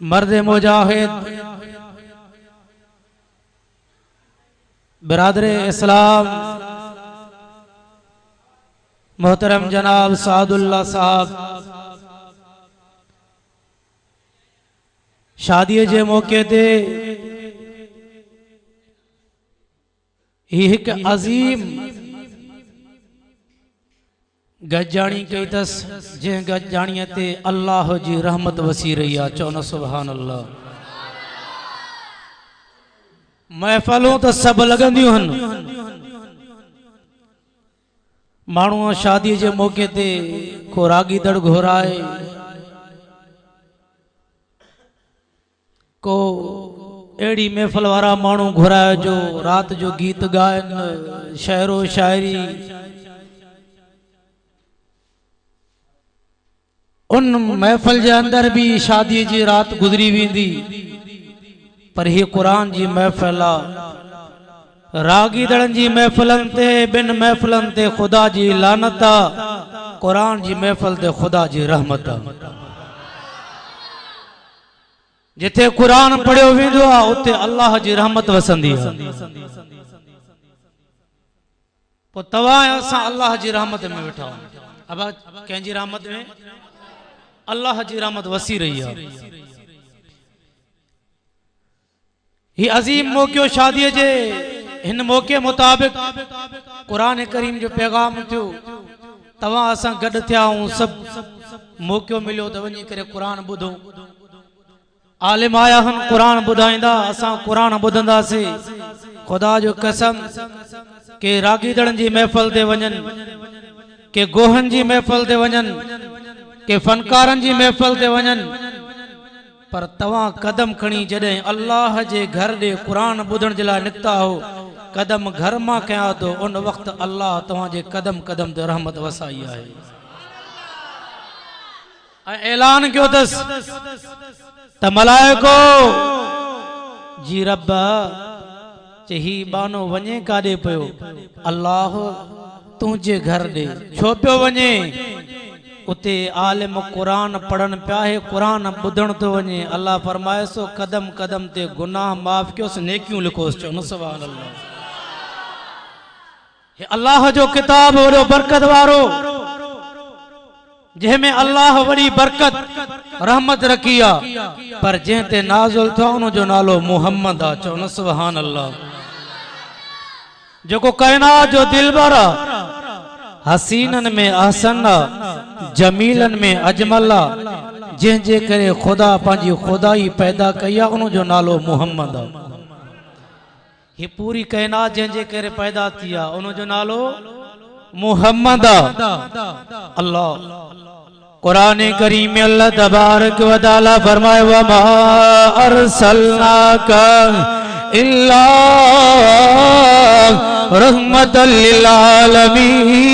मर्द मुजाहिद बिरादर इस्लाम मोहतरम जनाब सादुल्ला साहब शादी के मौके ते एक अजीम गजानी कई तस जे गजानी ते अल्लाह जी रहमत वसी रही है। चौन सुभान अल्लाह। महफलों तो सब लगंदियूं हन। मानू शादी के मौके ते को रागीदड़ घोराए को एड़ी महफल वारा मानू घुराए जो रात जो गीत गायन शायरो शायरी उन महफल के अंदर भी शादी की रात गुजरी वींदी। पर ये कुरान जी महफल रागीदड़न जी महफलन ते बिन महफलन ते खुदा जी लानत कुरान जी महफल ते खुदा जी रहमत। जिथे कुरान पढ़ियो वेंदो आ उते अल्लाह जी रहमत वसंदी है। पो तवा असा अल्लाह जी रहमत में बैठा अब कें जी रहमत में अल्लाह जी रहमत वसी रही है। ये अजीम मौक़ो शादी जे इन मौके मुताबिक कुरान करीम जो पैगाम थियो तवा असा गड थिया सब मौक़ो मिलो तो वनी करे कुरान बुधो। आलिम आया हन कुरान बुधाइंदा असा कुरान बुधंदासे। खुदा जो कसम के रागीदड़न जी महफल ते वजन के गोहन जी महफल ते वजन के फनकारन जी महफल ते वजन पर तवा कदम खणी जडे अल्लाह जे घर दे कुरान बुधण जला निकता हो कदम घर मा कया तो उन वक्त अल्लाह तवा जे कदम कदम ते रहमत वसाई है। ऐलान क्यों दस त मलाइको जी रब्बा चही बानो वने काडे पयो अल्लाह तुझे घर दे छो पियो वने उते आलिम कुरान पढ़न पिया है कुरान बुधण तो वने। अल्लाह फरमाए सो कदम कदम ते गुनाह माफ क्योस नेकियूं लिखोस। चो सुभान अल्लाह। हे अल्लाह जो किताब वड़ो बरकत वारो जंहिंमें अल्लाह वड़ी बरकत रहमत रखी आ पर जंहिं नाज़ुल थियो उन जो नालो मुहम्मद आ। चो न सुभान अल्लाह। जो कायनात जो दिलबर हसीनन में अहसन जमीलन में अजमल जंहिंजे करे खुदा पंहिंजी खुदाई पैदा कई आ उन जो नालो मुहम्मद आ। ये पूरी कायनात जंहिंजे करे पैदा थी आ उन जो नालो मुहम्मद अल्लाह। कुरान करीम में अल्लाह तबारक व तआला फरमाए वमा अरसलनाका इल्ला रहमतल लिल आलमीन।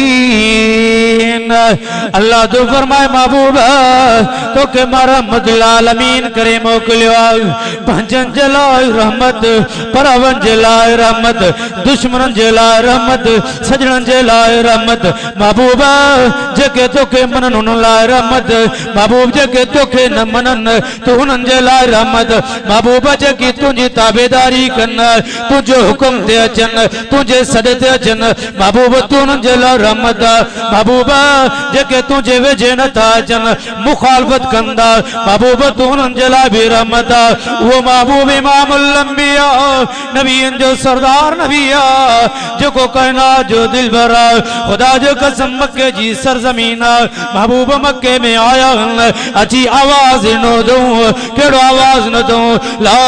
अल्लाह तो फरमाए महबूब तो के रहमत लिल आलमीन करे मोकलियो पंजन जलाए रहमत परवन जलाए रहमत दुश्मनन जलाए रहमत सजणन जलाए रहमत। महबूब जके तो के मनन उन लाए रहमत महबूब जके तो के न मनन तो उनन जलाए रहमत। महबूब जकी तुझी ताबेदारी कन तुझो हुक्म ते अचन तुझे सॾ ते अचन महबूब तू उनन जला रहमत। महबूब जके तुझे वेझे नथा अचन मुखालफत कंदा महबूब तू उनन जला भी रहमत। वो महबूब इमामुल अंबिया नबियन जो सरदार नबिया जो कायनात जो दिलबर खुदा जो कसम मक्के जी सरजमीन महबूब मक्के में आया अची आवाज न दूं केड़ो आवाज न दूं ला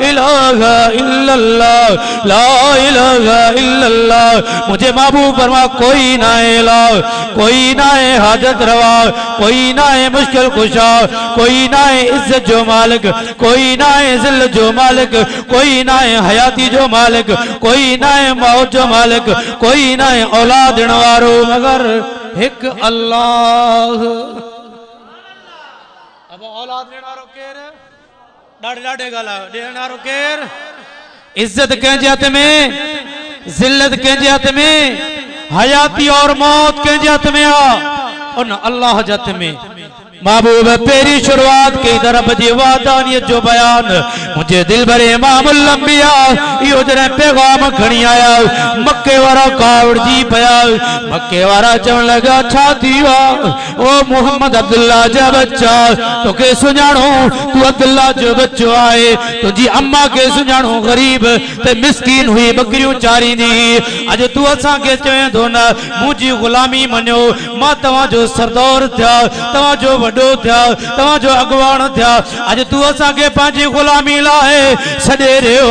इलाहा इल्लल्लाह ला इलाहा इल्लल्लाह। मुझे महबूब फरमा कोई ना इला कोई ना हाजत रवा कोई ना मुश्किल कुशा कोई ना इज्जत जो मालिक कोई ना जिल जो मालिक कोई ना हयाती जो मालिक कोई ना मौत जो मालिक कोई ना औलाद देने वारो मगर एक अल्लाह। अब औलाद देने वारो केर डाडे डाडे गाला देने वारो केर इज्जत के जात में जिल्लत के जात में हयाती और मौत के जात में आ उन अल्लाह जात में। महबूब पेरी शुरुआत कई तरफ जी वादानियत जो बयान मुझे दिल भरे इमामुल अंबिया यो जने पैगाम खणी आया मक्के वारा कावड़ जी पया मक्के वारा चवन लगा छा थीवा ओ मोहम्मद अब्दुल्ला जा बच्चा तो के सुजानो तू अब्दुल्ला जो बच्चो आए तुझी अम्मा के सुजानो गरीब ते मिस्कीन हुई बकरियों चारी दी अज तू असा के चवे दो ना मुझी गुलामी मनो मां तवा जो सरदार था तवा जो वडो था तवा जो अगवान था अज तू असा के पांची गुलामी लाए सदे रहो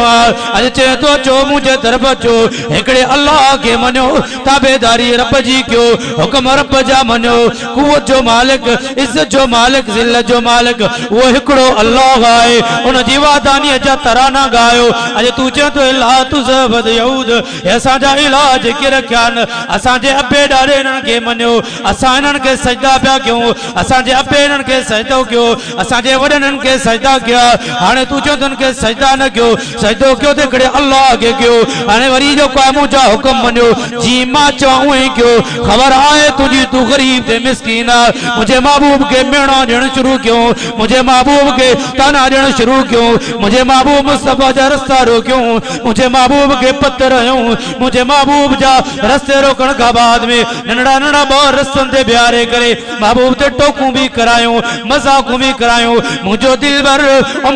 अज चे तो चो मुझे तरफ चो एकड़े अल्लाह के मनो ताबेदारी रब जी क्यों हुक्म रब जा मनो कुव्वत जो मालिक इज्जत जो मालिक जिल्लत जो मालिक वो हिकड़ो अल्लाह आए उन जी वादानी जा तराना गायो अज तू चे तो ला तुज़बद यहूद ऐसा जा इलाज के रखयान असा जे अबे डारे नन के मनो असा नन के सजदा पिया क्यों असा जे अबे नन के सजदो क्यों असा जे वडन के सजदा किया हाने तू जो तन के सजदा न क्यों सजदो क्यों ते कड़े अल्लाह के क्यों हाने वरी जो कोई मुझा हुक्म मनो जी मां चाहूं क्यों खबर आए तुझी तू गरीब ते मिस्कीन मुझे महबूब के मेणा देना शुरू क्यों मुझे महबूब के ताना देना शुरू क्यों मुझे महबूब मुस्तफा जा रास्ता रो क्यों मुझे महबूब के पत्थर आयो मुझे महबूब जा रास्ते रोकण का बाद में नन्ना नन्ना बहुत रस्तन ते प्यारे करे महबूब ते टोकू भी करायो मजाकू भी करायो मुझो दिल भर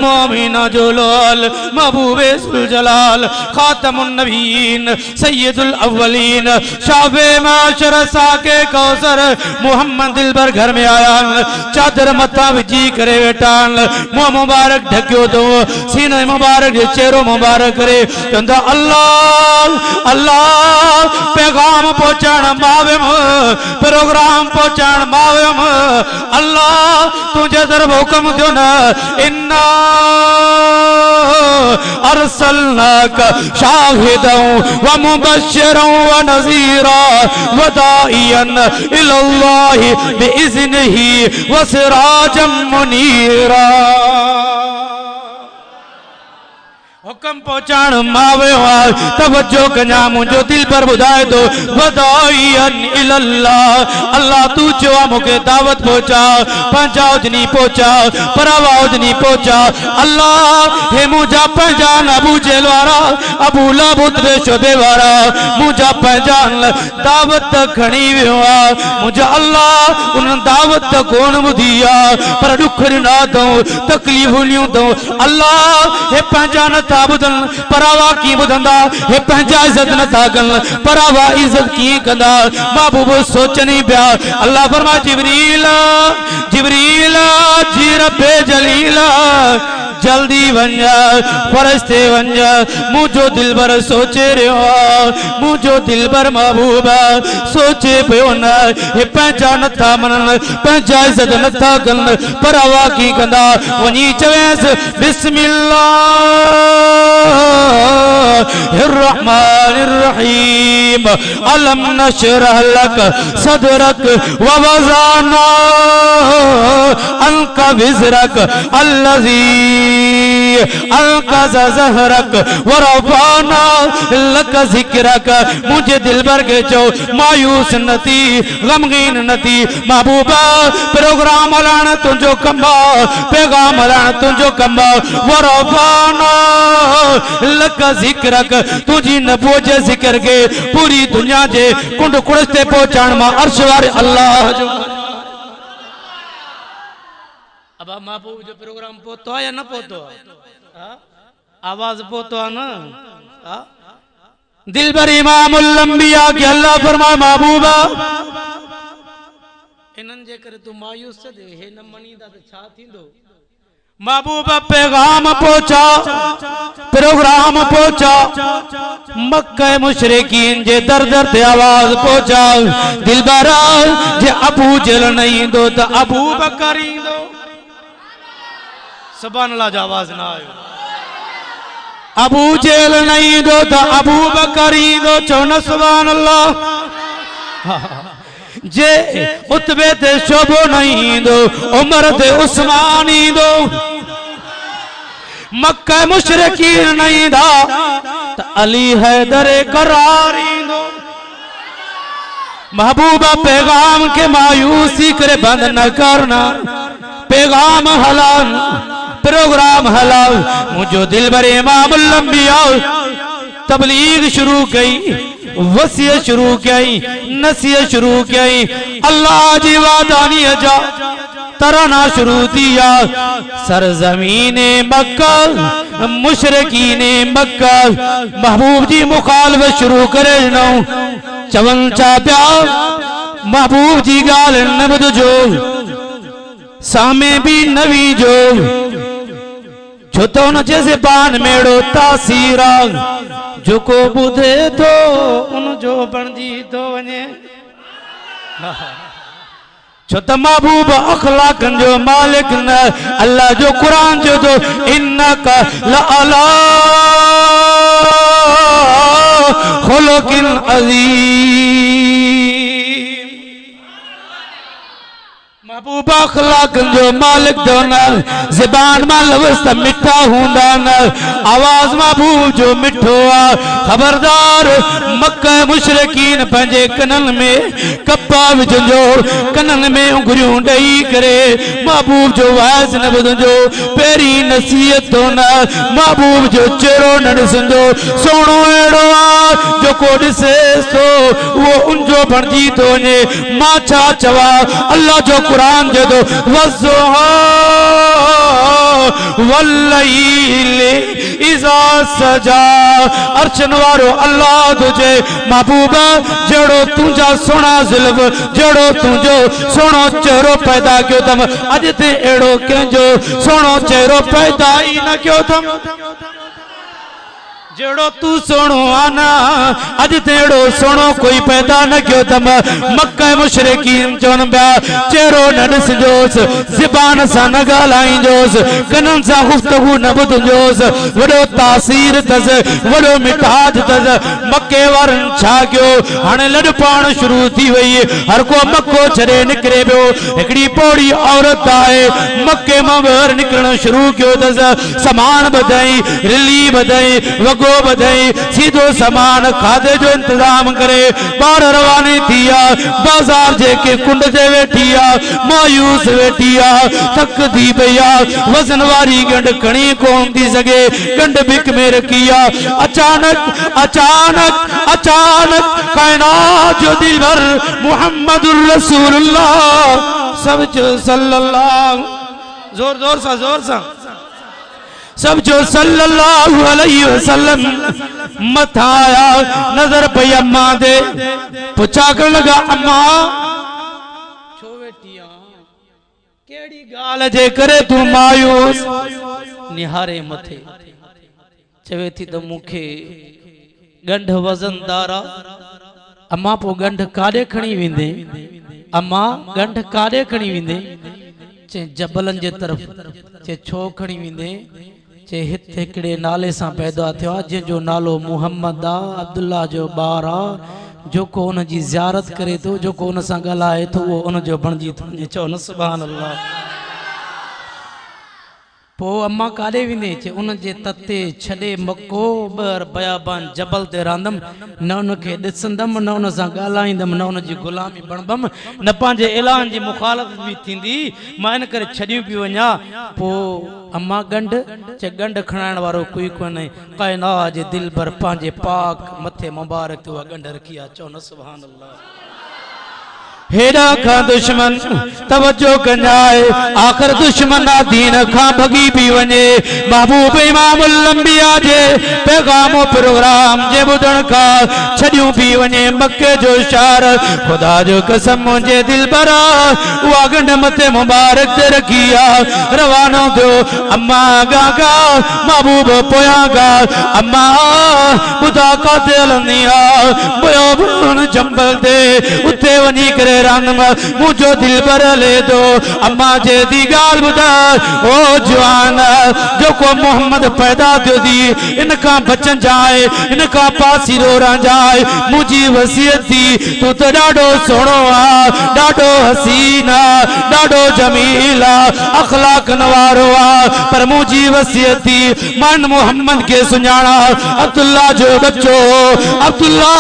मोमिना जो लाल महबूबे सुल जलाल खातमुन नबीन सैयदुल अव्वलीन शाफे माशर साके कौसर मोहम्मद दिल भर घर में आया चादर मथा विजी करे वेटान मुंह मुबारक ढक्यो दो सीने मुबारक चेहरो मुबारक करे चंदा अल्लाह अल्लाह पैगाम पहुंचाण मावेम प्रोग्राम पहुंचाण मावेम अल्लाह तुझे तरफ हुक्म दियो ना इन्ना अरसलनाका शाहिदन व मुबश्शिरन व नज़ीरा व दाइयन इलल्लाहि बिइज़्निही व सिराजम मुनीरा हुक्म पहुंचाण मावे तवज्जो कन्या मुझो दिल पर बुधाए दो वदाइयन इलल्लाह अल्लाह तू जो मुके दावत पहुंचा पंजाओ जनी पहुंचा परावाओ जनी पहुंचा अल्लाह हे मुझा पहचान अबू जेल वारा अबू लाबुत शोबे वारा मुझा पहचान दावत खणी विया मुझा अल्लाह उन दावत कोन बुधिया पर दुख ना दो तकलीफ लियो दो अल्लाह हे पहचान बुधन परावा की बुधंदा हे पंहिंजा इज्जत न था कन परावा इज्जत की कंदा महबूब सोचनी पिया अल्लाह फरमा जिब्रील जिब्रील जी रब्बे जलीला जल्दी बन जा फरिश्ते बन जा मुझो दिल भर सोचे रहो मुझो दिल भर महबूबा सोचे पियो न हे पंहिंजा नथा मनन पंहिंजा इज्जत नथा कन परावा की कंदा वनी चवेस बिस्मिल्लाह Ar-Rahmanir-Rahim Alam nashrah lak sadrak wa wazana anka wizrak allazi anka zahrak wa rafana lak zikrak मुझे दिल भर के चो मायूस नती गमगीन नती महबूबा प्रोग्राम लान तुझो कम्बा पैगाम लान तुझो कम्बा व रफाना लक जिक्रक तुझी नबो जे जिक्र के पूरी दुनिया जे कुंड कुड़ते पहुंचाण मा अर्श वारे अल्लाह जो अब महबूब जो प्रोग्राम पोतो या न पोतो आवाज पोतो ना दिल भर इमामुल अंबिया के अल्लाह फरमाए महबूबा इनन जे करे तू मायूस दे हे न मनीदा त छा थींदो महबूबा पैगाम पहुंचा प्रोग्राम पहुंचा मक्का मुशरिकीन जे दर दर ते आवाज पहुंचा दिल भर जे अबू जल नहीं दो त अबू बकर इंदो सुभान अल्लाह जो आवाज ना आयो अबू जेल नहीं दो तो अबू बकरी दो चौन सुभान अल्लाह जे उतबे ते शोभो नहीं दो उमर ते उस्मानी दो मक्का मुशरिकीन नहीं दा तो अली हैदर करारी दो महबूबा पैगाम के मायूसी करे बंद न करना पैगाम हलाल प्रोग्राम हलाल मुझो दिल भरे इमामुल अंबिया तबलीग शुरू कई वसीयत शुरू कई नसीहत शुरू कई अल्लाह जी वादानी जा तराना शुरू दिया सरजमीने मक्का मुशरकीने मक्का महबूब जी मुखालफत शुरू करे न चवन चा प्या महबूब जी गाल नबद जो सामे भी नवी जो छो तो न जैसे बान मेड़ो तासीरा जो को बुधे तो उन जो बनजी तो वने छो त महबूब अखलाकन जो मालिक न अल्लाह जो कुरान जो तो इन्नका लअला खुलुकिन अज़ीम महबूब अखलाकन जो मालिक जो न ज़बान मां लफ्ज़ मिठा हुंदा न आवाज महबूब जो मिठो आ खबरदार मक्का मुशरिकीन पंजे कनन में कप्पा विझंजो कनन में उंगरियूं ॾेई करे महबूब जो वाइस न ॿुधंजो पहिरीं नसीहत तो न महबूब जो चेहरो न ॾिसंजो सोणो अहिड़ो आहे जेको ॾिसेसि थो उहो उनजो बणिजी थो वञे मां छा चवां अल्लाह जो कुरान जो तो वज़्ज़ुहा वल्लैल इज़ा सजा अर्शन वारो अल्लाह तुझे महबूब जड़ो तुझा सोना ज़ुल्फ़ जड़ो तुझो सोनो चेहरो पैदा क्यों तम अज ते एड़ो कंहिंजो सोनो चेहरो पैदा ही न क्यों तम जड़ो तू सोनो आना अज तेड़ो सोनो कोई पैदा न क्यों तम मक्का मुशरिकीन चवन पिया चेहरो न ॾिसजोस ज़बान सां न ॻाल्हाइजोस कनन सां गुफ्तगू न ॿुधजोस वॾो तासीर तस वॾो मिठास तस मक्के वारनि छा कयो हाणे लॾ पाण शुरू थी वई हर को मक्को छॾे निकिरे पियो हिकिड़ी पौड़ी औरत आहे मक्के मां ॿाहिरि निकिरणु शुरू कयो तस सामान ॿधाई रिली ॿधाई वॻो बधाई सीधो सामान खाधे जो इंतजाम करे बार रवानी थी बाजार जेके कुंड से वेठी मायूस वेठी थक थी पई वजन वारी गंढ खणी कोन थी सके गंढ बिक में रखी अचानक अचानक अचानक कायनात जो दिलबर मुहम्मदुर रसूलुल्लाह सब जो सल्लल्लाहु जोर जोर सा सब जो सल्लल्लाहु अलैहि वसल्लम मथाया नजर पई अम्मा दे पुछा कर लगा अम्मा छो वेठिया केड़ी गाल जे करे तू मायूस निहारे मथे चवे थी तो मुखे गंढ वजनदारा अम्मा पो गंढ काडे खणी विंदे अम्मा गंढ काडे खणी विंदे चे जबलन जे तरफ चे छो खणी विंदे चे हित हिकड़े नाले सां पैदा थियो जंहिंजो नालो मुहम्मद आ अब्दुल्ला जो ॿार आ जेको उन जी ज़ियारत करे थो जेको उन सां ॻाल्हाए थो उहो उन जो बणिजी थो वञे चओ न सुभान अल्लाह पो अम्मा काॾे वेंदे चे उन जे तते छॾे मको ॿर बयाबान जबल ते रांदम न उनखे ॾिसंदमि न उन सां ॻाल्हाईंदमि न उन जी ग़ुलामी बणबमि न पंहिंजे ऐलान जी मुखालफ़त बि थींदी मां इन करे छॾियूं पई वञा पोइ अम्मा गंढ चे गंढ खणाइण वारो कोई कोन्हे कायनात जे दिल भर पंहिंजे पाक मथे मुबारक ते उहा गंढ रखी आहे चओ न सुभान अल्लाह हेड़ा का दुश्मन तवज्जो कंजाए आखिर दुश्मन दीन का भगी भी वने महबूब इमामुल अंबिया जे पैगाम प्रोग्राम जे बुधन का छड़ियों भी वने मक्के जो शहर खुदा जो कसम मुझे दिल भरा वा गंढ मथे मुबारक ते रखिया रवानो दो अम्मा गागा महबूब पोयागा अम्मा बुधा का दिल निया बोयो बुन जंबल दे उते वनी करे मुझो दिल भर ले दो अम्मा जे दी गाल बुधा ओ जवान जो को मोहम्मद पैदा थियो दी इनका बचन जाए इनका पासी रोरा जाए मुझी वसीयत थी तू तो डाडो सोनो आ डाडो हसीना डाडो जमीला अखलाक नवारो आ पर मुझी वसीयत थी मन मोहम्मद के सुनाना अब्दुल्ला जो बच्चो अब्दुल्ला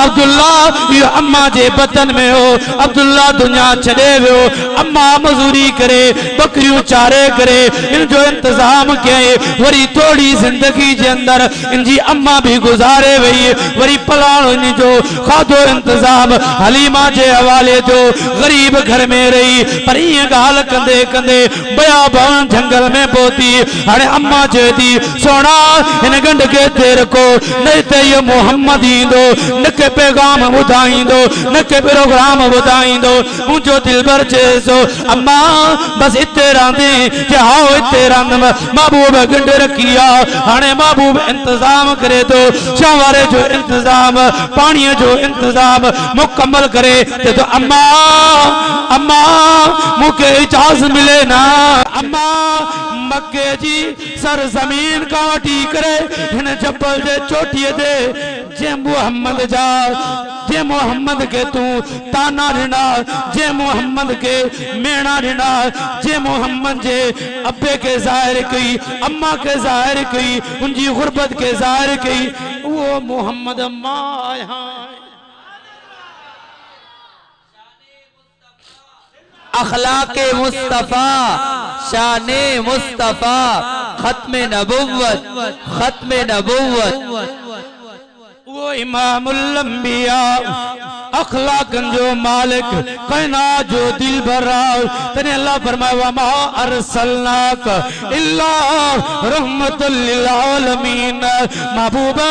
अब्दुल्ला ये अम्मा जे बतन में हो अब्दुल्ला दुनिया छड़े वो अम्मा मजूरी करे बकरियों चारे करे इन जो इंतजाम किए वरी थोड़ी जिंदगी के अंदर इनजी अम्मा भी गुजारे वही वरी पलाण इन जो खादो इंतजाम हलीमा के हवाले जो गरीब घर में रही पर ये गाल कंदे कंदे बयाबान जंगल में पहुंची अरे अम्मा चेती सोना इन गंड के तेरे को नहीं ते ये मोहम्मद इंदो न के पैगाम बुधाइंदो न के प्रोग्राम बुधाइंदो मुझो दिल भर चेसो अम्मा बस इत्ते रांदे के हाओ इत्ते रांद महबूब गंड रखिया हने महबूब इंतजाम करे तो शावारे जो इंतजाम पानी जो इंतजाम मुकम्मल करे तो अम्मा अम्मा मुके इजाजत मिले ना अम्मा मक्के जी सर जमीन काटी करे इन जबल दे चोटिए दे जे मोहम्मद जा जे मोहम्मद के तू ताना ढिना जे मोहम्मद के मेना ढिना जे मोहम्मद जे अब्बे के जाहिर कई अम्मा के जाहिर कई उनकी गुर्बत के जाहिर कई वो मोहम्मद अम्मा अखलाके मुस्तफा शाने मुस्तफा खत्मे नबुव्वत वो इमामुल अंबिया अखलाकन जो मालिक कहना जो दिल भरा तने अल्लाह फरमाया वमा अरसलनाक इल्ला रहमतुल लिल आलमीन महबूबा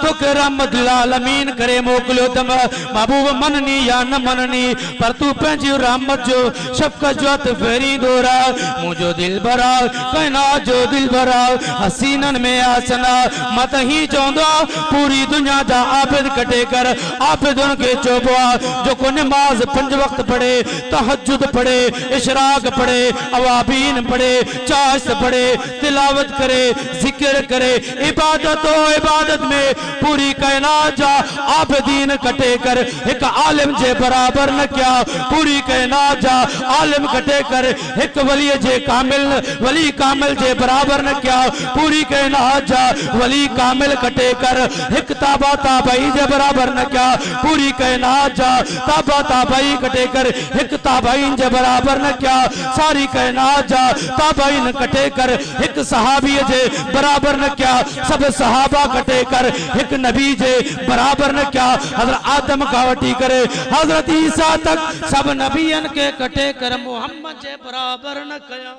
तो के रहमत लिल आलमीन करे मोकलो तम महबूब मननी या न मननी पर तू पंजी रहमत जो शफकत जो फेरी दोरा मुझो दिल भरा कहना जो दिल भरा हसीनन में आसना मत ही चौंदा पूरी दुनिया जा आबिद कटे कर आबिदन के जो को नमाज 5 वक्त पढ़े तहज्जुद पढ़े इशराक पढ़े अवाबीन पढ़े चाश पढ़े तिलावत करे जिक्र करे इबादत हो इबादत में पूरी कायनात जा आबिदीन कटे कर एक आलिम जे बराबर न क्या पूरी कायनात जा आलिम कटे कर एक वली जे कामिल वली कामिल जे बराबर न क्या पूरी कायनात जा वली कामिल कटे कर एक ताबा ताबई जे बराबर न क्या पूरी कायनात जा ताबा ताबाई कटे कर एक ताबाइन जे बराबर न क्या सारी कायनात जा ताबाइन कटे कर एक सहाबी जे बराबर न क्या सब सहाबा कटे कर एक नबी जे बराबर न क्या हजरत आदम का वटी करे हजरत ईसा तक सब नबियन के कटे कर मोहम्मद जे बराबर न कया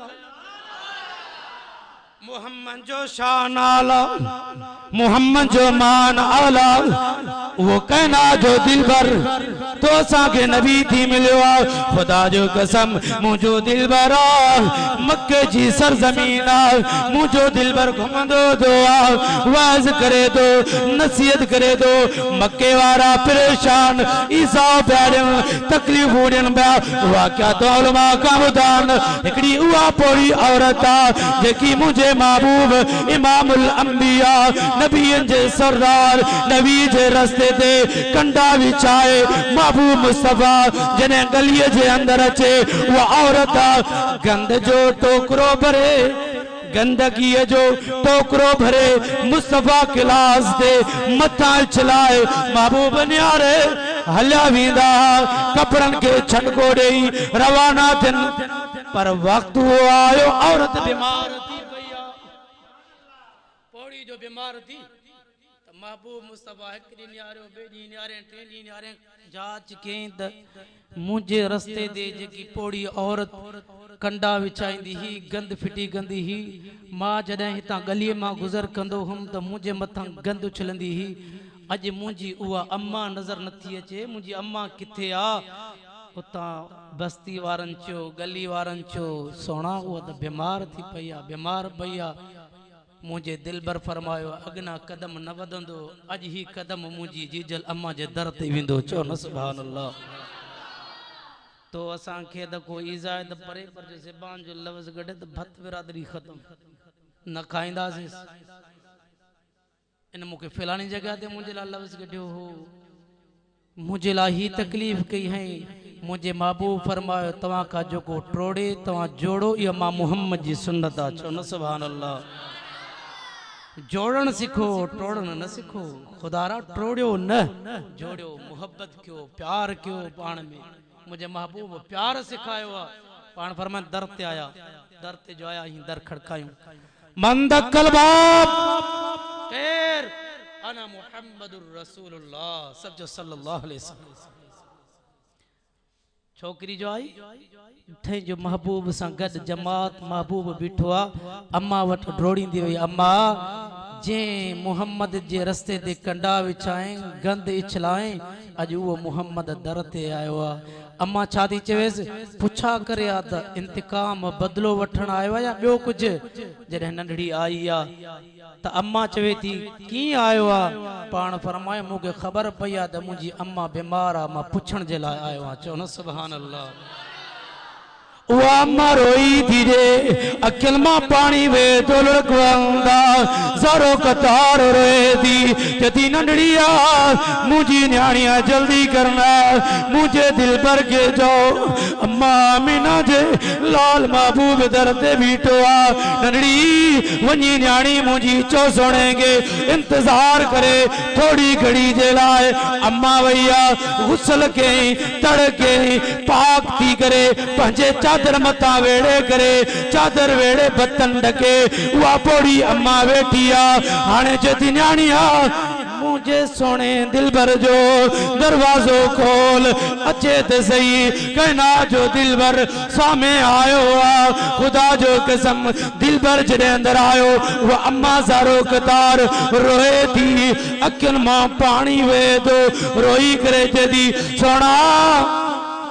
मोहम्मद जो शान आला मोहम्मद जो मान आला वो कहना जो दिल भर तो सागे नबी थी मिलो खुदा जो कसम मुझो दिल भर मक्के जी सरजमीन मुझो दिल भर घुमंदो दो वाज करे दो नसीहत करे दो मक्के वारा परेशान ईसा प्यारन तकलीफ उड़न बा वाक्या तो उलमा का मुदान एकड़ी उआ पोड़ी औरत जेकी मुझे महबूब इमामुल अंबिया नबीन जे सरदार नबी जे रस्ते ते कंडा विछाए महबूब मुस्तफा जने गलिए जे अंदर अचे वो औरत गंद जो टोकरो भरे गंदगी जो टोकरो भरे मुस्तफा क्लास दे मथा चलाए महबूब न्यारे हल्या वींदा कपड़न के छटको देई रवाना थिन पर वक्त वो आयो औरत बीमार थी भैया पौड़ी जो बीमार थी तो महबूब मुस्तफा एकड़ी न्यारो बेडी न्यारे टेली न्यारे जाच केंद मुझे रस्ते दे जेकी पौड़ी औरत कंडा विछाईंदी ही गंद फिटी गंदी ही मां जडे हिता गली मां गुजर कंदो हम तो मुझे मथा गंद उछलंदी ही अज मुझी उआ अम्मा नजर नथी अचे मुझी अम्मा किथे आ उता बस्ती वारन चो गली वारन चो सोना वो तो बीमार थी पया बीमार भैया मुझे दिल भर फरमायो अगना कदम न वदंदो अज ही कदम मुझी जीजल अम्मा जे दर ते विंदो चो न सुभान अल्लाह तो असा खे द को इजाद परे पर जे ज़बान जो लफ्ज गडे तो भत बिरादरी खत्म न खाइंदा से इन मुके फलानी जगह ते मुझे ला लफ्ज गड्यो हो मुझे ला ही तकलीफ कई है मुझे महबूब फरमायो तवा का जो को ट्रोड़े तवा जोड़ो ये मां मोहम्मद जी सुन्नत आ छो न सुभान अल्लाह जोड़न सीखो टोड़न न सीखो खुदारा ट्रोड़ियो न जोड़ियो मोहब्बत क्यों प्यार क्यों पान में मुझे महबूब प्यार सिखायो आ पान फरमान दर ते आया दर ते जो आया ही दर खड़कायूं मंद कलबाब खैर अना मुहम्मदुर रसूलुल्लाह सब जो सल्लल्लाहु अलैहि वसल्लम छोकरी जो आई थे जो महबूब सां गड जमात महबूब बीठो आ अम्मा वट ड्रोड़ींदी हुई अम्मा जे मुहम्मद जे रस्ते ते कंडा विछाएं गंद इछलाएं अज वो मुहम्मद दर ते आयो आ अम्मा छा थी चवेस पुछा करे आ त इंतकाम बदलो वठण आयो या ॿियो कुछ जॾहिं नंढड़ी आई आ त अम्मा चवे थी की आयो आ पाण फरमाए मूंखे ख़बर पई आ त मुंहिंजी अम्मा बीमार आ मां पुछण जे लाइ आयो आ चओ न सुभान अल्लाह वो अम्मा रोई थी रे अखिल मां पानी वे तो लड़कवांदा ज़रो कतार रोए थी जदी नंढड़िया मुझी न्याणिया जल्दी करना मुझे दिल भर के जाओ अम्मा मीना जे लाल महबूब दर ते बीठो आ नंढड़ी वनी न्याणी मुझी चो सुनेंगे इंतजार करे थोड़ी घड़ी जे लाए अम्मा भैया गुस्ल के तड़के पाक थी करे पंजे चादर मता वेड़े करे चादर वेड़े बतन ढके वा पोड़ी अम्मा वेठी आ हाने जदी न्याणी आ मुझे सोने दिल भर जो दरवाजो खोल अचे ते सही कहना जो दिल भर सामे आयो आ खुदा जो कसम दिल भर जड़े अंदर आयो वो अम्मा सारो कतार रोए थी अखिन मां पानी वे दो रोई करे जदी सोना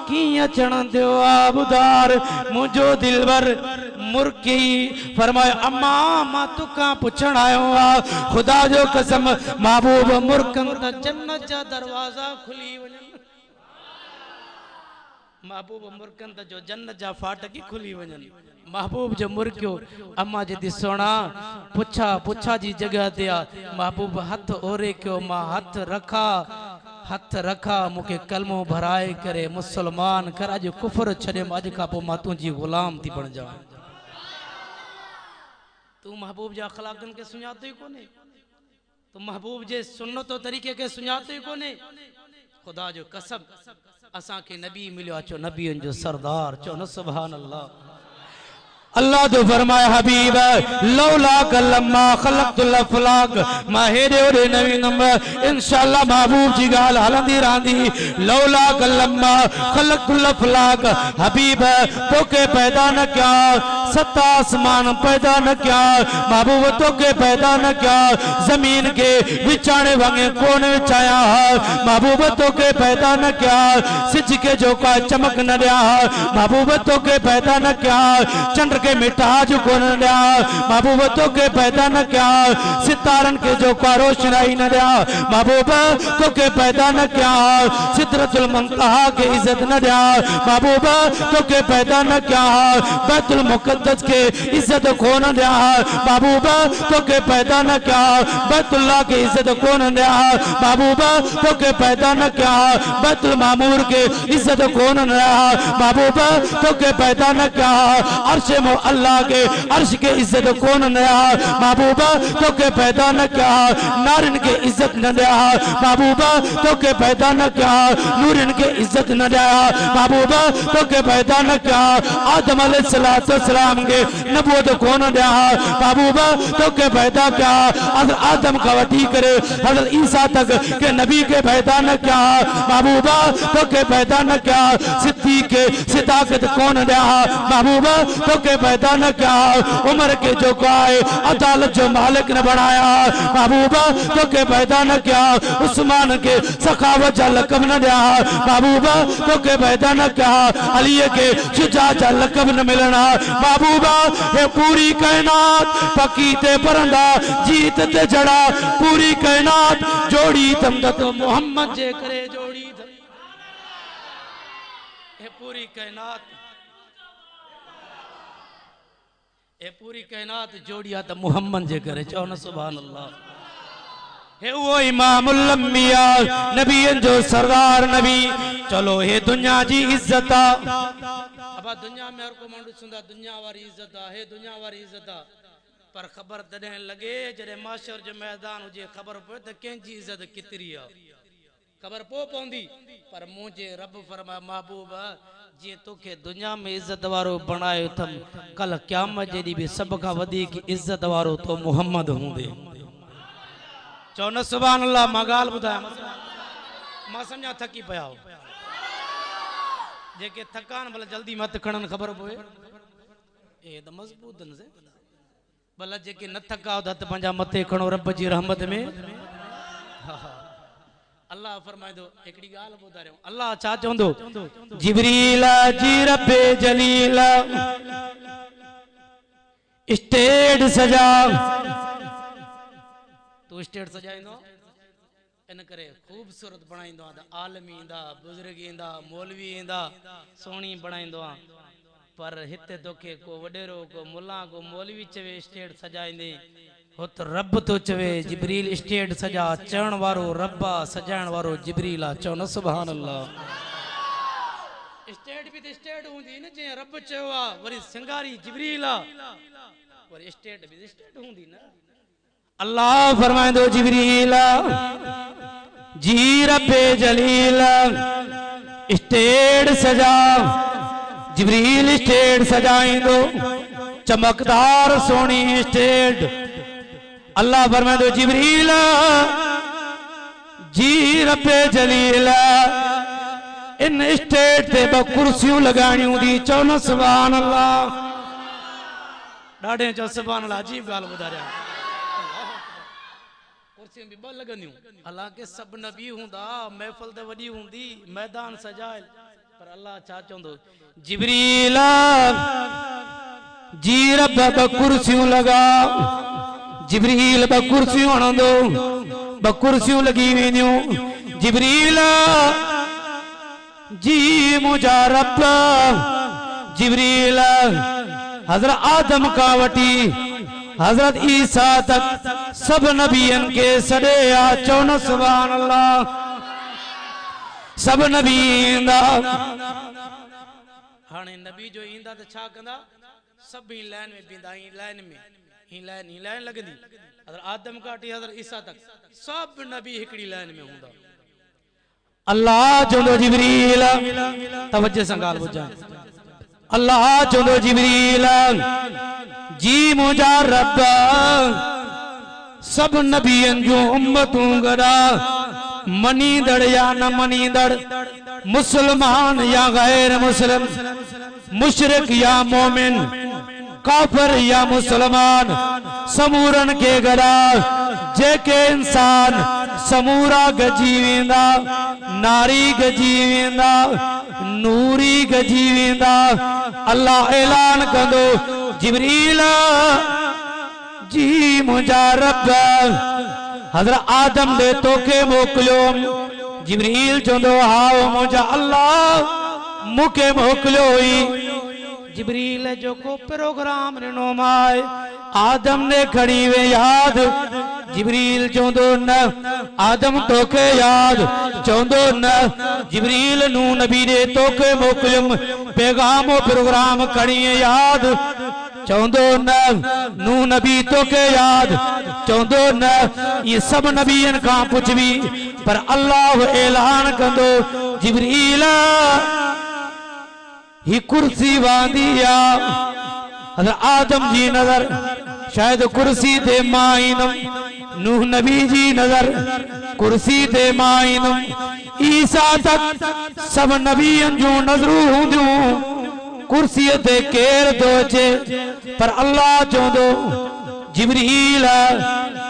की अचण दियो आ बुधार मुझो दिल भर मुर्की फरमाया अम्मा मां तुका पुछण आयो आ खुदा जो कसम महबूब मुर्कन त जन्नत जा दरवाजा खुली वञन महबूब मुर्कन त जो जन्नत जा फाटक खुली वञन महबूब जो मुर्कियो अम्मा जी सोना पुछा पुछा जी जगह ते आ महबूब हथ ओरे क्यों मां हथ रखा मुके कलमो भराए करे मुसलमान कर अज कुफर छड़े अज का पो मां तुझी गुलाम थी बन जा तू महबूब जा अखलाकन के सुञातो ही कोने तू महबूब जे सुन्नतो तरीके के सुञातो ही कोने खुदा जो कसम असा के नबी मिलो अचो नबियन जो सरदार चो न सुभान अल्लाह अल्लाह तो फरमाया हबीब लौला कलम्मा खलक़तुल अफलाक मां हेडे ओडे नवी नंबर इंशाअल्लाह महबूब जी गाल हलंदी रहंदी लौला कलम्मा खलक़तुल अफलाक हबीब तोके पैदा न किया सत आसमान पैदा न किया महबूब तोके पैदा न किया जमीन के विचाणे वांगे कोन विचाया महबूब तोके पैदा न किया सिज के जो का चमक न दिया महबूब तोके पैदा न किया चंद्र के मिठाज कोन दिया महबूब तोके पैदा न किया सितारन के जो का रोशनाई न दिया महबूब तोके पैदा न किया सिदरतुल मुंतहा के इज्जत न दिया महबूब तोके पैदा न किया बैतुल मुकद्दस के इज्जत कोन दिया महबूब तोके पैदा न किया बैतुल्लाह के इज्जत कोन दिया महबूब तोके पैदा न किया बैतुल मामूर के इज्जत कोन दिया महबूब तोके पैदा न किया अर्श अल्लाह के अर्श के इज्जत कौन नया महबूबा तो के पैदा न क्या नारिन के इज्जत न दिया महबूबा तो के पैदा न क्या नूरिन के इज्जत न दिया महबूबा तो के पैदा न क्या आदम अलैहिस्सलाम के नबूवत कौन दिया महबूबा तो के पैदा क्या आदम का वठी करे हजरत ईसा तक के नबी के पैदा न क्या महबूबा तो के पैदा न क्या सिद्दीक के सिद्दाकत कौन दिया महबूबा तो के पैदा न क्या उमर के जो गाय अदालत जो मालिक ने बनाया महबूबा तो के पैदा न क्या उस्मान के सखावत जा लकब न दिया महबूबा तो के पैदा न क्या अली के शुजा जा लकब न मिलना महबूबा ये पूरी कायनात पकीते परंदा जीत ते जड़ा पूरी कायनात जोड़ी तम तो मोहम्मद जे करे जोड़ी ये पूरी कायनात ए पूरी कायनात जोड़िया तो मुहम्मद जे करे चो न सुभान अल्लाह हे वो इमामुल अंबिया नबियन जो सरदार नबी चलो हे दुनिया जी इज्जत अब दुनिया में हर को माण्हू सुंदा दुनिया वारी इज्जत है दुनिया वारी इज्जत पर खबर तॾहिं लगे जॾहिं माशर जो मैदान हुजे खबर पए त कंहिंजी इज्जत केतिरी आहे खबर पो पौंदी पर मुझे रब फरमा महबूब जे तोखे दुनिया में इज्जत वारो बनायो थम कल क़यामत जेदी भी सब का वधीक इज्जत वारो तो मोहम्मद हूंदे चो न सुभान अल्लाह मां गाल बुधाया मां समझा थकी पया हो जेके थकान भला जल्दी मत खणन खबर पोए ए त मजबूत न से भला जेके न थका हो त पंजा मथे खणो रब जी रहमत में अल्लाह फरमाए दो एकड़ी गाल बुधा रहो अल्लाह छा चोंदो जिब्रील जी रब्बे जलील स्टेज सजा तू स्टेज सजाइंदो इन करे खूबसूरत बनाइंदो आ आलमी इंदा बुजुर्ग इंदा मौलवी इंदा सोणी बनाइंदो आ पर हिते तोखे को वडेरो को मुल्ला को मौलवी चवे स्टेज सजाइंदे हो तो रब तो चवे जिब्रील स्टेज सजा चवण वारो रब्बा सजाइण वारो जिब्रील आ चो न सुभान अल्लाह स्टेज भी तो स्टेज हुंदी न जे रब चयो आ वरी सिंगारी जिब्रील आ वरी स्टेज भी स्टेज हुंदी न अल्लाह फरमाए दो जिब्रील जी रब्बे जलील स्टेज सजा जिब्रील स्टेज सजाइंदो चमकदार सोनी स्टेज अल्लाह फरमाए दो जिब्रील जी रब्बे जलील इन स्टेज ते ब कुर्सियों लगाणियों दी चो न सुभान अल्लाह ॾाढे चो सुभान अल्लाह अजीब गाल ॿुधारिया कुर्सियों भी ब लगंदियूं हालांकि सब नबी हुंदा महफिल ते वडी हुंदी मैदान सजायल पर अल्लाह छा चोंदो जिब्रील जी रब ब कुर्सियों लगा जिब्रील ब कुर्सियों हणंदो ब कुर्सियों लगी वेंदियूं जिब्रील जी मुंहिंजा रब जिब्रील हज़रत आदम का वठी हज़रत ईसा तक सब नबियन के सडे आ चो न सुभान अल्लाह सब नबी इंदा हाणे नबी जो इंदा त छा कंदा सब ही लाइन में बींदा ही लाइन में ही लाइन लगंदी हज़रत आदम का वठी हज़रत ईसा तक सब नबी हिकड़ी लाइन में हुंदा अल्लाह चोंदो जिब्रील तवज्जो सां ॻाल्हि ॿुधां अल्लाह चोंदो जिब्रील जी मुंहिंजा रब सब नबियन जो उम्मतूं गड़ा मनीदड़ या न मनीदड़ मुसलमान या गैर मुस्लिम मुशरिक या मोमिन काफिर या मुसलमान समूरन के गड़ा जेके इंसान समूरा गजी वेंदा नारी गजी वेंदा नूरी गजी वेंदा अल्लाह ऐलान कंदो जिब्रील जी मुंहिंजा रब हज़रत आदम दे तोखे मोकिलियो जिब्रील चवंदो हाओ मुंहिंजा अल्लाह मूंखे मोकिलियो हुई जिब्रील जो को प्रोग्राम ॾिनो माए आदम ने खड़ी वे याद जिब्रील चवंदो न आदम तोखे याद चवंदो न जिब्रील नू नबी ने तोखे मोकिलियुमि पैगाम प्रोग्राम खड़ी याद चवंदो न नू नबी तोखे याद चवंदो न ये सब नबियन खां पुछबी पर अल्लाह ऐलान कंदो जिब्रील ही कुर्सी वांदी आ हज़रत आदम जी नजर शायद कुर्सी ते माइनम नूह नबी जी नजर कुर्सी ते माइनम ईसा तक सब नबियन जो नजरूं हुंदियूं कुर्सी ते केर तो अचे पर अल्लाह चवंदो जिब्रील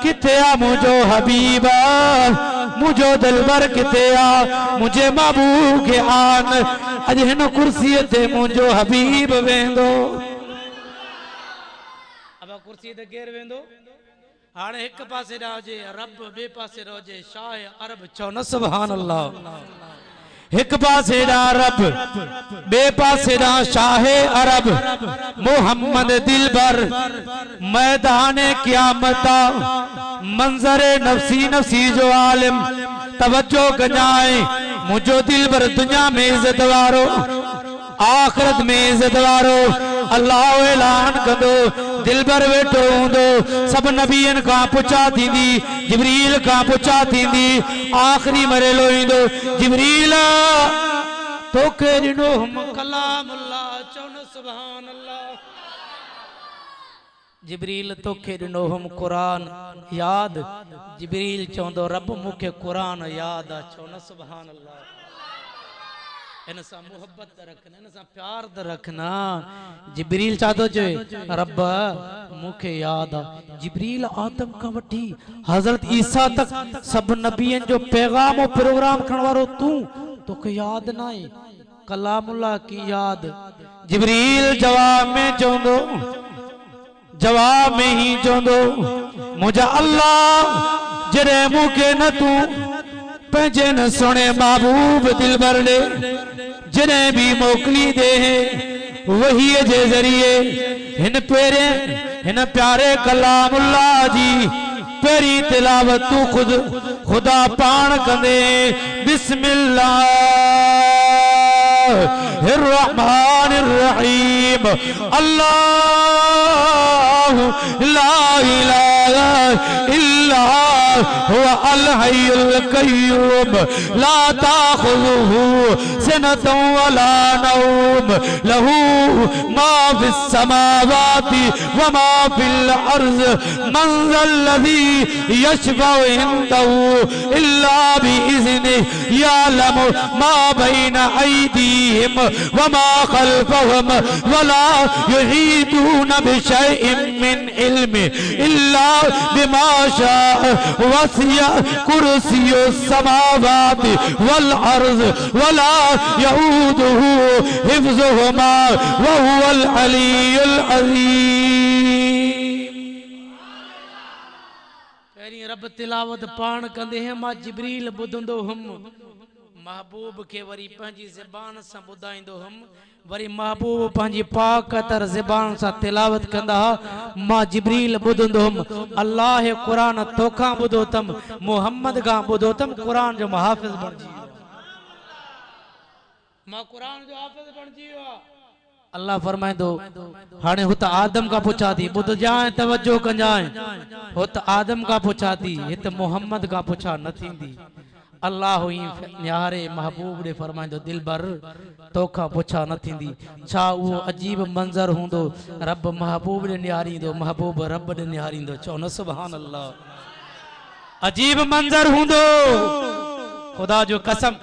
किथे आ मुझो हबीब मुझो दिलबर किथे आ मुझे महबूब के आन अज हिन कुर्सी ते मुझो हबीब वेंदो अब कुर्सी ते केर वेंदो हाणे एक पासे रहे रब बे पासे रहे शाह अरब चो न सुभान अल्लाह एक पासे रब बे पासे शाह अरब मोहम्मद दिलबर मैदान क़यामत मंजर नफसी नफसी जो आलिम तवज्जो कजाए मुझो दिलबर दुनिया में इज्जत वारो आखिरत में इज्जत वारो अल्लाह ऐलान कंदो दिलबर वेठो हूंदो सब नबियन का पुछा थींदी जिब्रील का पुछा थींदी आखिरी मरेलो ईंदो जिब्रील तोखे ॾिनो हम कलामुल्लाह चौन सुभान अल्लाह जिब्रील तोखे ॾिनो हम कुरान याद जिब्रील चवंदो रब मूंखे कुरान याद आ चौन सुभान अल्लाह इन सां मोहब्बत रखना इन सां प्यार रखना जिब्रील चाहतो चवे रब मूंखे याद आ जिब्रील आदम का वठी हजरत ईसा तक सब नबियन जो पैगाम और प्रोग्राम खण वारो तू तोखे याद ना है कलामुल्लाह की याद जिब्रील जवाब में चवंदो जवाब में ही चवंदो मुझा अल्लाह जरे मूंखे न तू पंहिंजे न सुणे महबूब दिलबर ने जॾहिं भी मोकली दे वही जे जरिए हिन पेरे हिन प्यारे कलामुल्लाह जी पेरी तिलावत तू खुद खुदा पान कंदे बिस्मिल्लाहिर्रहमानिर्रहीम अल्लाह ला इलाहा इल्ला हुवा अल हय्युल कय्यूम ला ताखुजुहु सिनतुन वला नौम लहू मा फिस समावाति व मा फिल अर्ज़ मन ज़ल्लज़ी यशफ़उ इंदहु इल्ला बिइज़्निहि यअलमु मा बैन अयदीहिम व मा खल्फहुम वला युहीतून बिशैइन मिन इल्मिहि इल्ला बिमा शाअ वसिया कुर्सियु समावाति वल अर्ज़ वला यऊदुहु हिफ्ज़ुहुमा व हुवल अलियुल अज़ीम। पहिरीं रब तिलावत पाण कंदे हैं मां जिब्रील ॿुधंदो हुम महबूब के वरी पंहिंजी ज़बान सां ॿुधाईंदो हुम वरी महबूब पंहिंजी पाक तर ज़बान सां तिलावत कंदा मां जिब्रील ॿुधंदो हुम अल्लाह क़ुरान तोखां ॿुधो तम मोहम्मद खां ॿुधो तम क़ुरान जो मुहाफ़िज़ बणिजी वियो मां क़ुरान जो हाफ़िज़ बणिजी वियो अल्लाह फरमाइंदो हाणे हुत आदम का पुछा थी ॿुध जाए तवज्जो कंजाए हुत आदम का पुछा थी हित मोहम्मद का पुछा न थींदी अल्लाह ही न्यारे महबूब ने फरमाइंदो दिलबर तोखा पुछा न थींदी छा वो अजीब मंजर हूंदो रब महबूब ने न्यारींदो महबूब रब ने न्यारींदो चओ न सुभान अल्लाह अजीब मंजर हूंदो खुदा जो कसम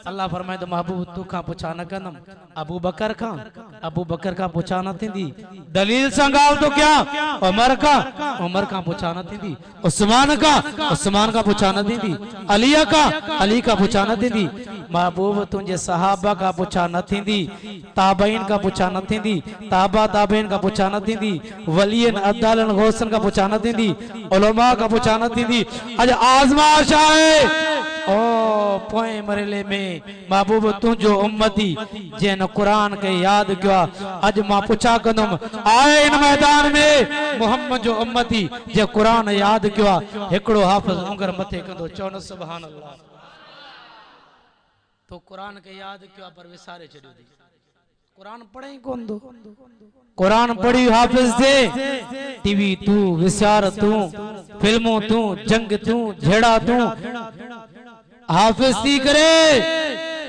अल्लाह फरमाइंदो महबूब तोखा पुछा न कंदम अबू बकर का पुछा न थींदी दलील सां ॻाल्हि तो क्या उमर का पुछा न थींदी उस्मान का पुछा न थींदी अली का पुछा न थींदी महबूब तुझे सहाबा का पुछा न थींदी ताबईन का पुछा न थींदी ताबा ताबईन का पुछा न थींदी वलियन अदालन गौसन का पुछा न थींदी उलमा का पुछा न थींदी अज आज़माइश आहे ओ पोए मरले में महबूब तुझो उम्मती जैन कुरान के याद किया अज मां पुछा कंदम आए इन मैदान में मोहम्मद जो उम्मती जे कुरान याद किया एकड़ो हाफिज उंगर मथे कंदो चौन सुभान अल्लाह तो कुरान के याद किया पर विसारे छड़ियो दी कुरान पढ़े ही कोन दो कुरान पढ़ी हाफिज दे टीवी तू विसार तू फिल्मों तू जंग तू झेड़ा तू हाफिज थी करे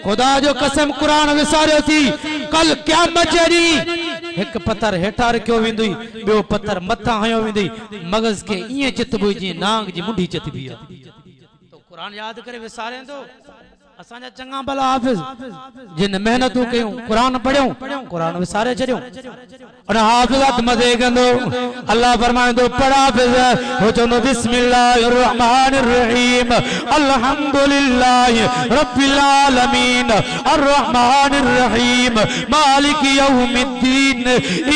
खुदा जो कसम कुरान विसारियो थी कल क़यामत जड़ी एक पत्थर हेठा रखियो वेंदुई बियो पत्थर मथा हयो वेंदुई मगज के इए चितबो जी नांग जी मुंडी चितबी तो कुरान याद करे विसारे दो असांजा चंगा भला हाफिज जिन मेहनतू कयूं कुरान पढ़ियो कुरान विसारे छड़ियो और हाफिज़त मजे कंदो अल्लाह फरमाइंदो पढ़ा हाफिज हो चवंदो बिस्मिल्लाहिर रहमानिर रहीम अल्हम्दुलिल्लाहि रब्बिल आलमीन अर्रहमानिर रहीम मालिक यौमिद्दीन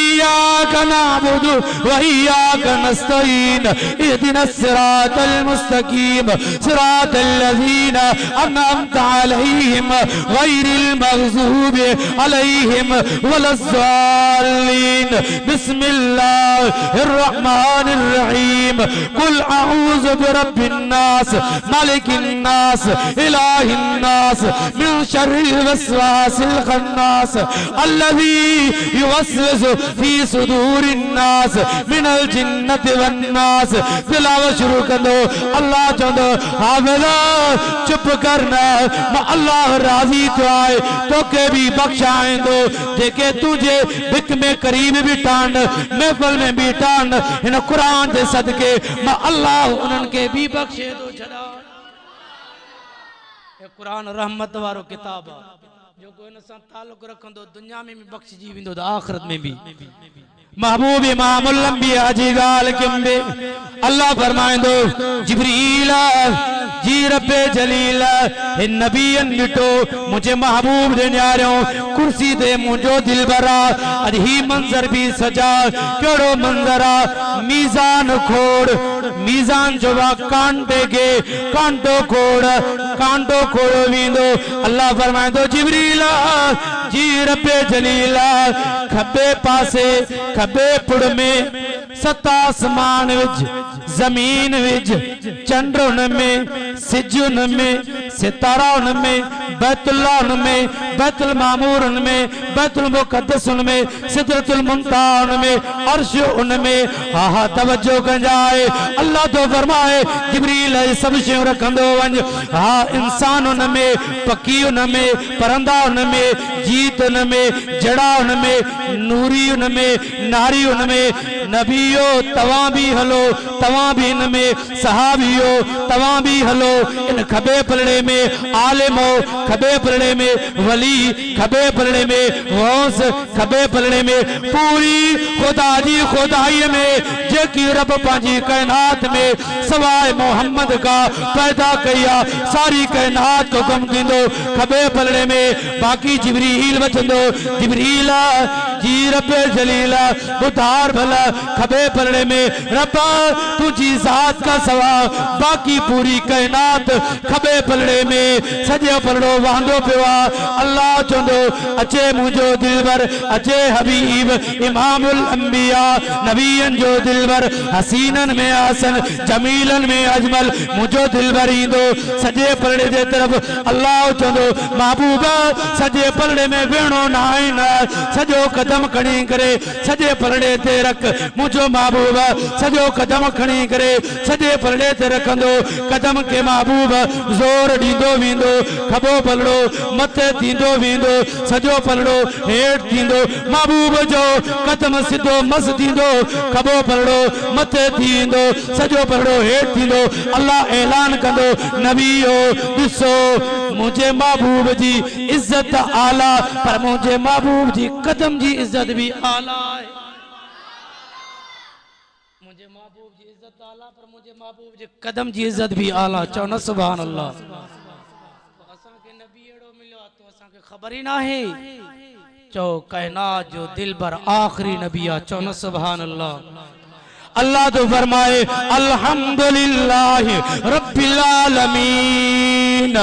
इय्याका नअबुदु व इय्याका नस्तईन इहदिनस सिरातल मुस्तकीम सिरातल लज़ीना अनअमता अलैहिम गैरिल मग़ज़ूबि अलैहिम वलज़्ज़ालिन। बिस्मिल्लाहिर रहमानिर रहीम। कुल अऊज़ु बिरब्बिन नास मालिकिन नास इलाहिन नास मिन शर्रिल वस्वासिल खन्नास अल्लज़ी युवस्विसु फी सुदूरिन नास मिनल जिन्नति वन नास। तिलावत शुरू कर दो। अल्लाह चंदो हाफ़िज़ा चुप करना, अल्लाह राज़ी तो आए तो के भी बख्शाएंदो। जेके तुझे बिक में करीब भी टांड महफिल में भी टांड इन कुरान के सदके अल्लाह उन्हनि के भी बख्शे दो। छड़ा कुरान रहमत वारो किताब जो को इन सां ताल्लुक़ रखंदो दुनिया में भी बख्शजी वेंदो त आखिरत में भी। महबूब इमामुल अंबिया जी गाल किंबे अल्लाह फरमाइंदो जिब्रील जी रब्बे जलील इन नबियन बिटो मुझे महबूब दे न्यारो कुर्सी दे मुझो दिल भरा अज ही मंजर भी सजा केड़ो मंजरा मीजान खोड़ मीजान जो कांटे के कांटो खोड़ो वींदो। अल्लाह फरमाइंदो जिब्रील जी रब्बे जलील खबे पासे खबे पुड़ में सत आसमान विच जमीन विच चंद्र में सिजुन में सितारा में बैतुल्ला में बैतुल मामूर में बैतुल मुक़द्दस में सिदरतुल मुंतहा में अर्श उनमें हा हा तवज्जो कंजाए। अल्लाह तो फरमाए जिब्रील सब शयूं रखंदो वञ। हा इंसान उनमें पकी उनमें परंदा उनमें जीत उनमें जड़ा उनमें नूरी उनमें नारी उनमें नबियो तवां भी हलो तवां भी इनमें सहाबियो तवां भी हलो। इन खबे पलड़े में आलिमो खबे पलड़े में वली खबे पलड़े में गौस खबे पलड़े में पूरी खुदा जी खुदाई में जेकी रब पांजी कायनात में सवाए मोहम्मद का पैदा किया सारी कायनात को गम दींदो खबे पलड़े में। बाकी जिब्रील बचंदो जिब्रील जी रब्बे जलीला उधार भला खबे पलड़े में रब्बा तुझी जात का सवा बाकी पूरी कायनात खबे पलड़े में सजे पलड़ो वांदो पिवा। अल्लाह चंदो अचे मुझो दिलबर अचे हबीब इमामुल अंबिया नबियन जो दिलबर हसीनन में आसन जमीलन में अजमल मुझो दिलबर इंदो सजे पलड़े जे तरफ। अल्लाह चंदो महबूबा सजे पलड़े में वेणो नाइन सजो कदम खणी करे सजे पलड़े ते रख मुझो महबूबा सजो कदम खणी करे सजे पलड़े ते रखंदो कदम के महबूब जोर दींदो वेंदो खबो पलड़ो मथे थींदो वेंदो सजो पलड़ो हेठ थींदो महबूब जो कदम सिधो मस थींदो खबो पलड़ो मथे थींदो सजो पलड़ो हेठ थींदो। अल्लाह ऐलान कंदो नबियो ॾिसो मुझे महबूब जी इज्जत आला पर मुझे महबूब जी कदम जी इज्जत भी आला है। मुझे महबूब जी इज्जत आला पर मुझे महबूब जी कदम जी इज्जत भी आला। चो न सुभान अल्लाह। असा के नबी एड़ो मिलो तो असा के खबर ही ना है। चो कायनात जो दिल भर आखिरी नबी आ। चो न सुभान अल्लाह। अल्लाह तो फरमाए अल्हम्दुलिल्लाह रब्बिल आलमीन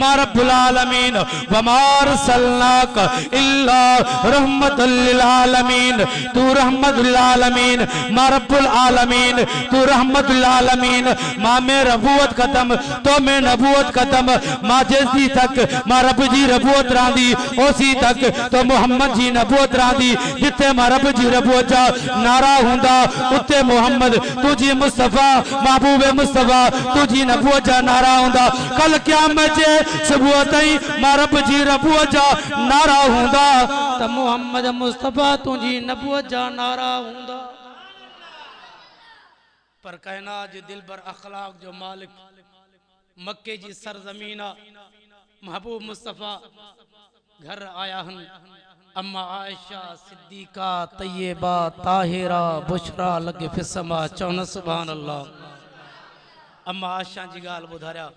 मा रब्बुल आलमीन व मा अरसलनाक इल्ला रहमतल लिल आलमीन। तू रहमतुल आलमीन मा रब्बुल आलमीन तू रहमतुल आलमीन। मां में रबूत खत्म तो में नबूत खत्म मां जैसी तक मां रब जी रबूत रांदी ओसी तक तो मोहम्मद जी नबूत रांदी। जिथे मां रब जी रबूत जा नारा हुंदा उते मोहम्मद तुझी मुस्तफा महबूब मुस्तफा तुझी नबूत जा नारा हुंदा। कल क़यामत जे सुबह ताईं मां रब जी रबूत जा नारा हुंदा त मोहम्मद मुस्तफा तुझी नबूत जा नारा हुंदा। पर कायनात जो दिल भर अखलाक जो मालिक मक्के जी सरजमीन महबूब मुस्तफा घर आया हन। अम्मा आयशा सिद्दीका तैयबा ताहिरा बुशरा लगे फिसमा। चौन सुभान अल्लाह। अम्मा आयशा जी गाल बुधारिया।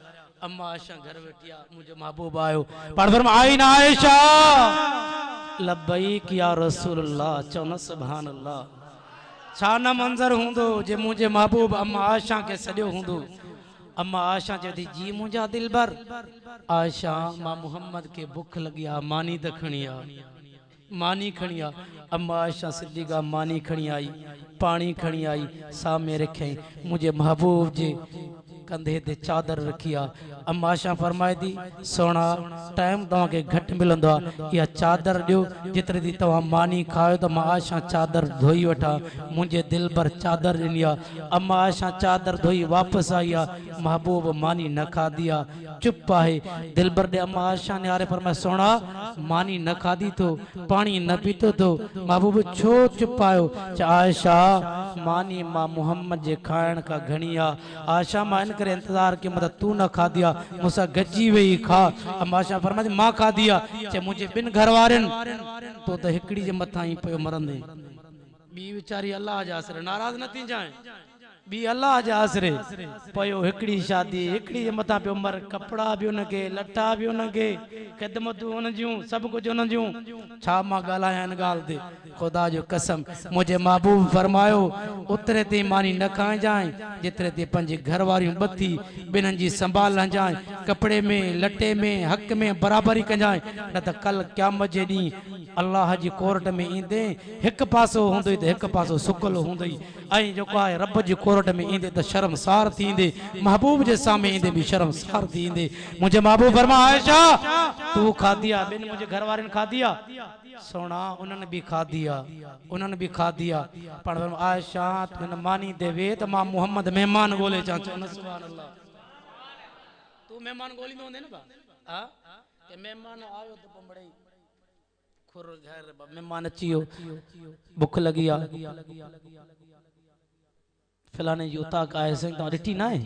अम्मा आयशा घर बैठिया मुझे महबूब आयो पर फरमाई ना आयशा लब्बैक या रसूलल्लाह। चौन सुभान अल्लाह। छा न मंजर हुंदो जे मुझे महबूब अम्मा आयशा के सडियो हुंदो अम्मा आशा चवंदी जी मुंहिंजा दिलबर आशा मां मुहम्मद के भुख लगी आ मानी त खणी आ मानी खणी आ अम्मा आशा सिद्दीक़ा मानी खणी आई पानी खणी आई सामने रखई मुझे महबूब जे कंधे ते चादर रखी आ अम्मा आशा फरमाए दी सोना टाइम तव्हां के घट मिलंदो आ या चादर दियो जितरे दी तव्हां मानी खायो तो मां आशा चादर धोई वठा मुझे दिल भर चादर ॾिनी आ अम्मा आशा चादर धोई वापस आई आ महबूब मानी न खाधी आ चुप आहे दिल भर दे अम्मा आशा ने आरे फरमाए सोना मानी न खाधी तो पानी न पीतो तो महबूब छो चुप आयो आयशा मानी मां मुहम्मद जे खाइण का घणी आ आशा मां इन करे इंतजार के मतलब तू न खा दिया मुसा गजी वही खा अम्मा आशा फरमाई मां खा दिया चे मुझे बिन घर वारन तो त हिकड़ी जे मथा ही पयो मरंदे बी बेचारी अल्लाह जा आसरे नाराज न थी जाए बी अल्लाह जा आसरे पयो हिकड़ी शादी हिकड़ी जे मथा पे उमर कपड़ा भी उनके लटा भी उनके खिदमतूं उन जूं सब कुछ उन जूं छा मां गालाया इन गाल दे खुदा जो कसम मुझे महबूब फरमायो उतरे ते मानी न खाए जाए जितरे ते पंजे घर वारियों बत्ती बिनन जी संभाल न जाए कपड़े में लटे में हक में बराबरी क जाए न त कल क़यामत जे दी अल्लाह जी कोर्ट में ईंदे एक पासो हुंदई त एक पासो सुकल हुंदई आई जो को है रब जी कोर्ट में ईंदे त शर्मसार थींदे महबूब जे सामने ईंदे भी शर्मसार थींदे मुझे महबूब फरमा आयशा तू खा दिया बिन मुझे घर वारन खा दिया सोना उन्होंने भी खा दिया पर आयशा तू मानी देवे त मां मोहम्मद मेहमान गोले चा सुभान अल्लाह तू मेहमान गोली में होंदे न बा हां के मेहमान आयो तो पंबड़े खुर घर मेहमान अचियो भूख लगी आ फलाने जी उता का है संग ता ॾिठी ना है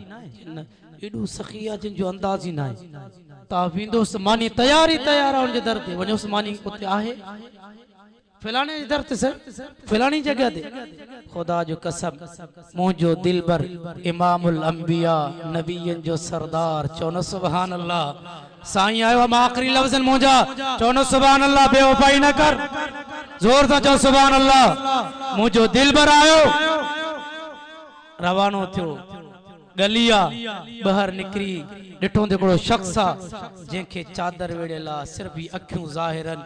एडू सखिया जिन जो अंदाज ही ना है ता विंदोस मानी तैयार उन जे दर ते वणोस मानी उते आहे फलाने जे दर ते फलानी जगह ते खुदा जो कसम मुझो दिलबर इमामुल अंबिया नबियन जो सरदार चौनो सुभान अल्लाह साईं आयो हम आखिरी लफ्ज़न मुझा चौनो सुभान अल्लाह बेवफाई न कर जोर से चो सुभान अल्लाह मुझो दिलबर आयो रवानो थियो गलिया बहर निकरी डिठो देखो शख्स जेके चादर वेड़ेला सिर्फ ही अखियों जाहिरन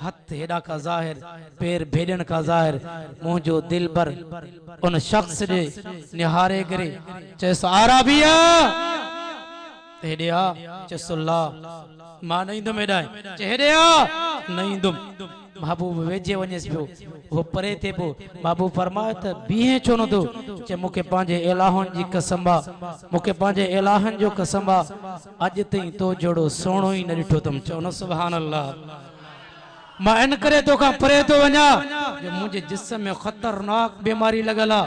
हथ हेडा का जाहिर पैर भेड़न का जाहिर मुझो दिलबर उन शख्स दे निहारे करे चेस आराबिया हेडिया चेसुल्ला मां नहीं दम हेडाए चेहडिया नहीं दम महबूब वेजे वनेस पियो वो परे थे पो महबूब फरमाए त बीहे छो न दो चे मुके पांजे इलाहन जी कसम मुके पांजे इलाहन जो कसम अज तई तो जोड़ो सोणो ही न डिठो तम चो सुभान अल्लाह मां इन करे तो का परे तो वना जो मुझे जिस्म में खतरनाक बीमारी लगला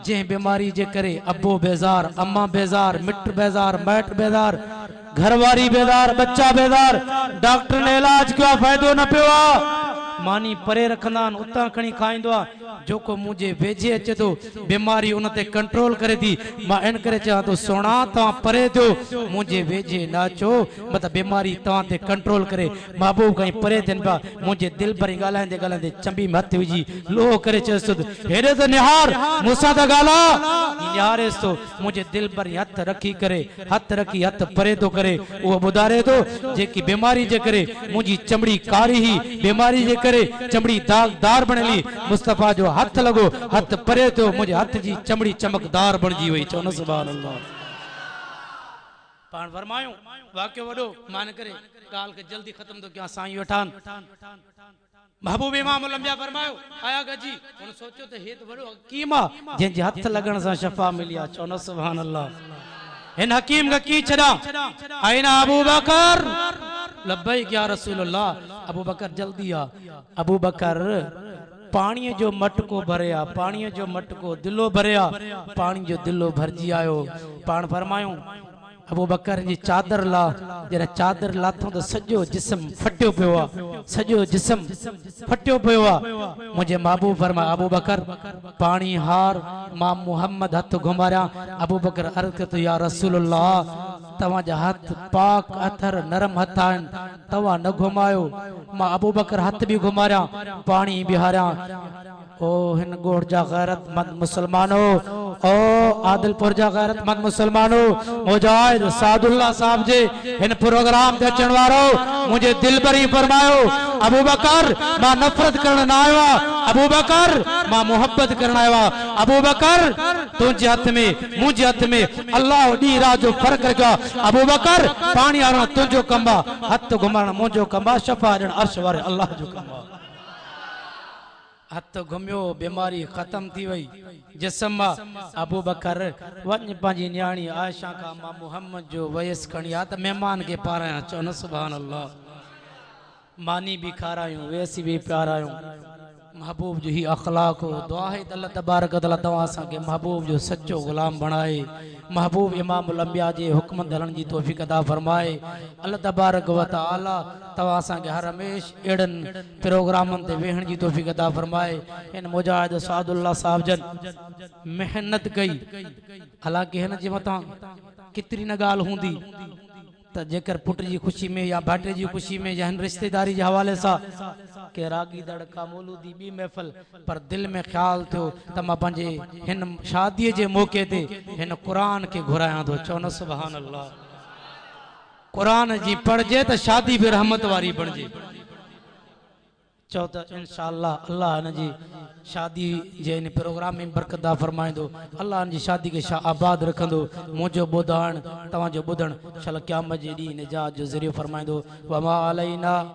जे बीमारी जे करे अब्बो बेजार अम्मा बेजार मिट बेजार मैट बेजार घरवारी बेजार बच्चा बेजार डॉक्टर ने इलाज क्या फायदो न पियो मानी परे रखंदान उता खणी खाइंदो जो को मुझे वेझे अचे तो बीमारी उनते कंट्रोल करे थी मां इन करे चा तो सोना ता परे दो मुझे वेझे नाचो मत बीमारी ता ते कंट्रोल करे महबूब कहीं परे थिन पा मुझे दिल भरी गालांदे चंबी में हथ विझी लो करे चसुद हेरे तो निहार मूसा ता गाला निहारे तो मुझे दिल भरी हथ रखी करे हथ रखी हथ परे तो करे वो बुधारे तो जेकी बीमारी जे करे मुझी चमड़ी कारी ही बीमारी जे करे चमड़ी दागदार बनेली मुस्तफा जो हाथ लगो हाथ परे तो मुझे हाथ जी चमड़ी चमकदार बन जी हुई चौन सुभान अल्लाह पान फरमायो वाक्य वडो मान करे गाल के जल्दी खत्म तो क्या साईं वठान महबूब इमाम लंबिया फरमायो आया गजी उन सोचो तो हे तो वडो हकीम आ जे हाथ लगन सा शफा मिलिया चौन सुभान अल्लाह इन हकीम का की छड़ा आईना अबू बकर लब्बैक या रसूलुल्लाह अबू बकर जल्दी आ अबू बकर पानी जो मटको भरिया पानी जो मटको दिलो भरिया पानी जो दिलो भरजी आयो पान फरमायो अबू बकर जी चादर ला जरा चादर लाथो तो सजो जिस्म फटियो पियो सजो जिस्म फटियो पियो मुझे महबूब फरमा अबू बकर पानी हार मां मुहम्मद हथ घुमारिया अबू बकर अर्ज कर तो या रसूलुल्लाह तवा जा हाथ पाक अथर नरम हथ आन तवा न घुमायो मां अबू बकर हाथ भी घुमारिया पानी बिहारिया ओ हिन गोड़ जा गैरतमंद मुसलमानो ओ आदिलपुर जा गैरतमंद मुसलमानों मुजाहिद सादुल्ला साहब जे इन प्रोग्राम ते अचण वारो मुझे दिल भरी फरमायो अबू बकर मां नफरत करण ना आयो अबू बकर मां मोहब्बत करण आयो अबू बकर तुझे हथ में मुझे हथ में अल्लाह डी रात जो फर्क रखा अबू बकर पानी आना तुझो कंबा हथ घुमण मुझो कंबा शफा ॾियण अर्श वारे अल्लाह जो कंबा हथ घुमियो बीमारी खत्म थी वई जिस्म अबू बकर वञ पंहिंजी न्याणी आयशा का मां मोहम्मद जो वयस खणी आ त मेहमान के पारां चओ न सुभान अल्लाह मानी भी खारायूं वैसी भी प्यारायूं महबूब जो ही अखलाक हो दुआ है अल्लाह तबारक तआला तवां असांखे महबूब जो सच्चो गुलाम बणाए महबूब इमामुल अंबिया जे हुक्म हलण जी तौफीक अता फरमाए अल्लाह तबारक व तआला तवां असांखे हर हमेश अहिड़नि प्रोग्रामनि ते वेहण जी तौफीक अता फरमाए इन मुजाहिद सादुल्ला साहब जन मेहनत कई हालांकि हिन जे मथां केतिरी न ॻाल्हि हूंदी त जेकर पुट जी खुशी में या भाटे जी खुशी में या रिश्तेदारी के हवाले से के रागी दड़का मौलूदी बी महफिल पर दिल में ख्याल थियो त मां पंहिंजे हिन शादी के मौके ते हिन कुरान के घुरायां थो चओ न सुभान अल्लाह कुरान जी पढ़जे तो शादी भी रहमत वारी बणजे चौ तो इंशाअल्लाह अल्लाह इन जी शादी जे इन प्रोग्राम में बरकत फरमाइंदो अल्लाह इन जी शादी के आबाद रखंदो मुझो ॿुधण तव्हांजो ॿुधण शल क़यामत जे ॾींहुं निजात जो ज़रियो फरमाइंदो वमा अलैना